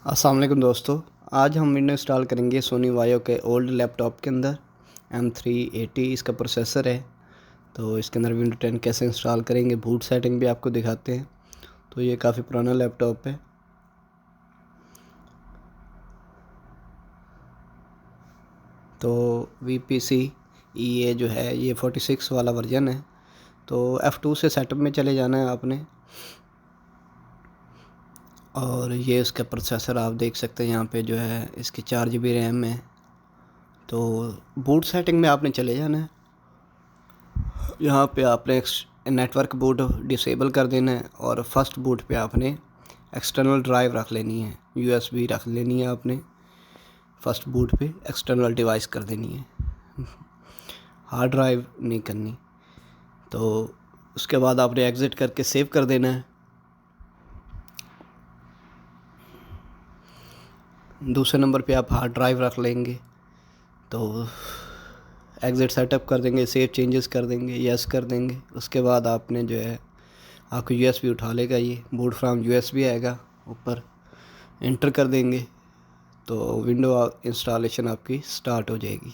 अस्सलाम वालेकुम दोस्तों, आज हम विंडो इंस्टॉल करेंगे सोनी वायो के ओल्ड लैपटॉप के अंदर। M380 इसका प्रोसेसर है। तो इसके अंदर विंडो 10 कैसे इंस्टॉल करेंगे, बूट सेटिंग भी आपको दिखाते हैं। तो ये काफ़ी पुराना लैपटॉप है। तो VPC ये जो है ये 46 वाला वर्जन है। तो F2 से सेटअप में चले जाना है आपने। और ये उसका प्रोसेसर आप देख सकते हैं, यहाँ पे जो है इसकी 4 GB रैम है। तो बूट सेटिंग में आपने चले जाना है। यहाँ पे आपने नेटवर्क बूट डिसेबल कर देना है और फर्स्ट बूट पे आपने एक्सटर्नल ड्राइव रख लेनी है, USB रख लेनी है आपने। फर्स्ट बूट पे एक्सटर्नल डिवाइस कर देनी है, हार्ड ड्राइव नहीं करनी। तो उसके बाद आपने एग्ज़िट करके सेव कर देना है। दूसरे नंबर पे आप हार्ड ड्राइव रख लेंगे। तो एग्ज़िट सेटअप कर देंगे, सेव चेंजेस कर देंगे, यस कर देंगे। उसके बाद आपने जो है आपको USB उठा लेगा, ये बूट फ्रॉम USB आएगा, ऊपर इंटर कर देंगे। तो विंडो इंस्टॉलेशन आपकी स्टार्ट हो जाएगी।